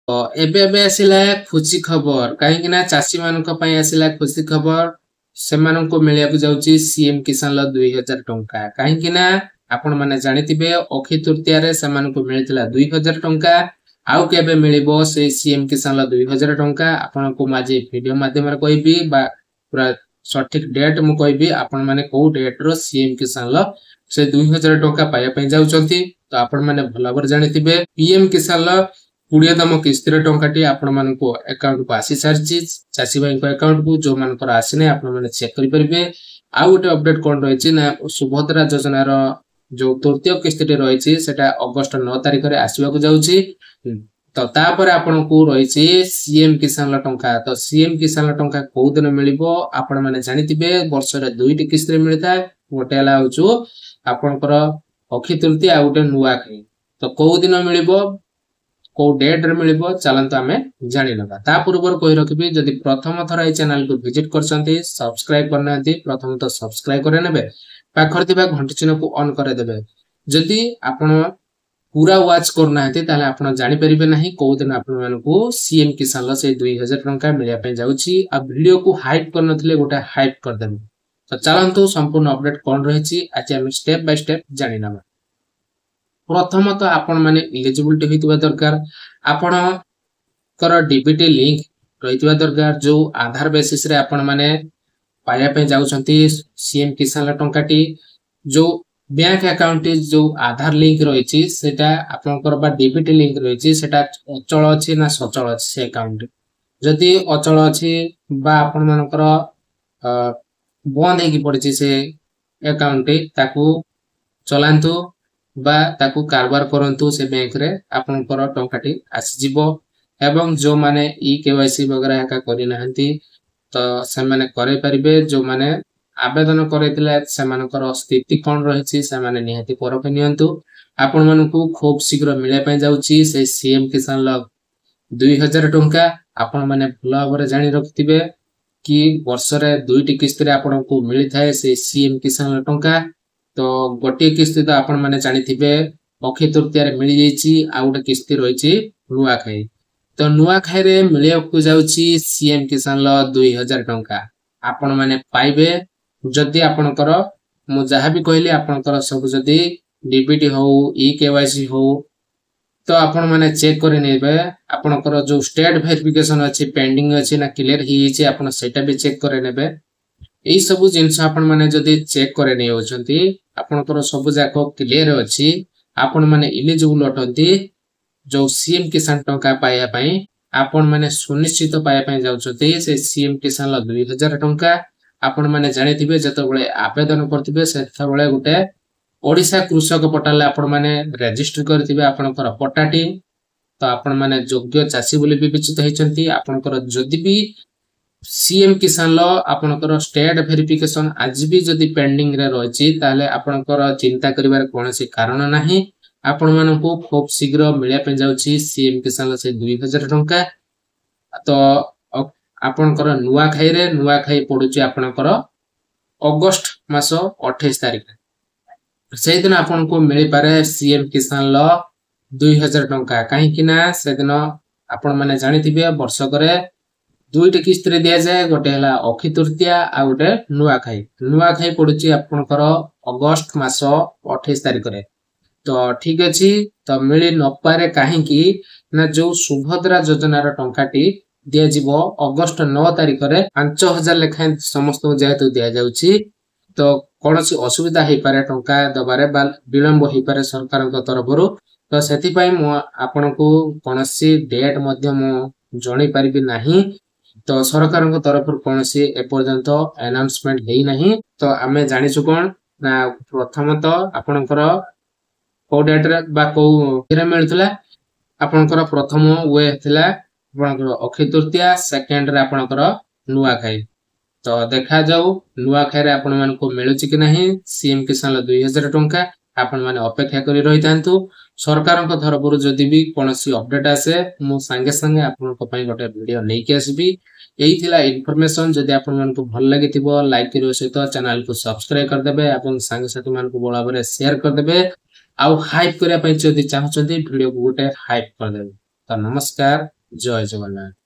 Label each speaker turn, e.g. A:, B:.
A: एबे एबे आसिला खुशी खबर कहीं ना चाषी मानक पई आसिला खुशी खबर सेमाननको मिलिया को जाउची सीएम किसान ल 2000 टंका कहीं ना आपण माने जानिथिबे अक्षय तृतीया रे सेमाननको मिलितला 2000 टंका आउ केबे मिलिबो से सीएम किसान ल 2000 टंका आपनको माजे वीडियो माध्यम रे कहबी बा पूरा सठिक डेट मु कहबी आपण माने को डेट रो सीएम किसान ल से 2000 टंका पाया पई जाउचंती तो आपण माने भला बर जानिथिबे पीएम किसान ल 20तम किस्तिर टंकाटी आपण मानको अकाउंट को आसी सारची चासी भाई को अकाउंट को जो मानकर आसीने आपण माने चेक करि परिबे आ गोटे अपडेट कोन रहिछि ना सुभद्रा योजना रो जो तृतीय किस्तिटे रहिछि सेटा अगस्त 9 तारिख रे आसीबा को जाउछि तो तापर आपण को रहिछि सीएम किसान ल टंका तो सीएम किसान ल टंका को दिन मिलिबो आपण माने जानिथिबे वर्ष रे दुईटी किस्ति रे मिलता गोटे ला होछु आपनकर अक्षय तृतीया आ गोटे नुआ खाई तो को दिन मिलिबो को डेट रे मिलिबो चलंतो आमे जानि नबा ता पूर्वर कहि रखबी जदि प्रथम थरा ए चैनल को विजिट करसंती सब्सक्राइब करनांती प्रथम तो सब्सक्राइब करे नेबे पाखर दिबा घंटी चिन्ह को ऑन करे देबे जदि आपण पूरा वॉच करनांती ताले आपण जानि परिबे नाही को दिन आपण मानको सीएम किसान ल से 2000 टंका मिलिया पे जाउची आ वीडियो को हाइप करनथले गोटा हाइप कर देबे तो चलंतो संपूर्ण अपडेट कोन रहिछि आज हम स्टेप बाय स्टेप जानि नबा प्रथम तो आपण माने एलिजिबिलिटी होइतबा दरकार आपण कर डीबीटी लिंक रहितबा दरकार जो आधार बेसिस रे आपण माने पाया पे जाउछंती सीएम किसान ल टंकाटी जो बैंक अकाउंट जो आधार लिंक रहिछि सेटा आपनकर बा डीबीटी लिंक रहिछि सेटा अचल अछि ना सचल अछि से अकाउंट जदि अचल अछि बा आपण मानकर बंद हेकि पड़छि से अकाउंट ताकू चलांतु बा ताकू कारबार करंतु से बैंक रे आपनकर टंकाटी आसी जिवो एवं जो माने ई केवाईसी वगैरह का करि नहंती तो से माने करे परिबे जो माने आवेदन करैतिले से मानकर स्थिति कोन रहिछि से माने निहाती परख नियंतु आपण मानकू खूब शीघ्र मिले पय जाउची से सीएम किसान ल 2000 टंका आपण माने भला भरे जानि रखतिबे कि वर्ष रे दुईटी किस्ति रे आपण को मिलि थाए से सीएम किसान ल टंका तो गोटे किस्ति तो आपण माने जानिथिबे अक्षय तृतीया रे मिलि जाईची आ गोटे किस्ति रहिछि नुआ खाई तो नुआ खाई रे मिलिया को जाउची सीएम किसान ल 2000 टंका आपण माने पाइबे जदि आपनकर मु जहा भी कहली आपनकर सब जदि डीबीटी हो ई केवाईसी हो तो आपण माने चेक करे नेबे आपनकर जो स्टेट वेरिफिकेशन अछि पेंडिंग अछि ना क्लियर हि छि आपण सेटा भी चेक करे नेबे एई सब जिंस आपण माने जदि चेक करे नै होचंती आपनकर सब जाको क्लियर अछि आपण माने एलिजिबल अटंती जो सीएम किसान टंका पाया पई आपण माने सुनिश्चित पाया पई जाउछथि से सीएम किसान ल 2000 टंका आपण माने जानिथिबे जतबेले आवेदन करथिबे सेतबेले गुटे ओडिसा कृषक पोर्टल आपण माने रजिस्टर करथिबे आपनकर पट्टाटी तो आपण माने योग्य चासी बोली विवेचित हैचंती आपनकर जदि भी सीएम किसान ल आपनकर स्टेट वेरिफिकेशन आज भी जदि पेंडिंग रे रहिछि ताले आपनकर चिंता करिवार कोनोसी कारण नाही आपण मानको खूब शीघ्र मिलिया पे जाउछि सीएम किसान ल से 2000 टंका तो आपनकर नुआ खाई पडुछि आपनकर अगस्त मास 28 तारिख से दिन आपन को मिलि पारे सीएम किसान ल 2000 टंका काहे कि ना से दिन आपण माने जानिथिबे वर्षक रे दुईटी किस्ति रे दिया जाय गोटे हला अक्षय तृतीया आ गोटे नुआ खाई पडुछि आपनकर अगस्त मास 28 तारिख रे तो ठीक अछि तो मिलि न पारे काहे कि ना जो सुभद्रा योजना रो टंकाटी दिया जीवो अगस्त 9 तारिख रे 5000 लेखा समस्त जेतु दिया जाउची तो कोनोसी असुविधा हे पारे टंका दबारे बा विलंब हे पारे सरकार को तरफरु तो सेति पई मो आपन को कोनोसी डेट मध्य मो जणी परिबि नाही तो सरकार को तरफरु कोनोसी ए पर्यंत अनाउंसमेंट हेई नाही तो हमें जानि छु कोन ना प्रथमत आपनकर को डेट रे बा को रे मिलथला आपनकर प्रथम वे थिला आपनकर अक्षय तृतीया सेकंड रे आपनकर नुआ खाई तो देखा जाऊ नुआ खाई रे आपण मान को मिलुची कि नाही सीएम किसान ल 2000 टंका आपण माने अपेक्षा करी रहि तांतु सरकार को तरफरु जदि भी कोनोसी अपडेट आसे मु संगे संगे आपण को पई गोटे वीडियो नै के आसीबी एही थिला इन्फॉर्मेशन जदि आपण मान को भल लागितिबो लाइक करियो सहित चैनल को सब्सक्राइब कर देबे एवं संग साथी मान को बोला बरे शेयर कर देबे आउ हाइप करिया पई जदि चाहछन्ती वीडियो को गोटे हाइप कर देबे तो नमस्कार। ଜୟ ଜଗନ୍ନାଥ।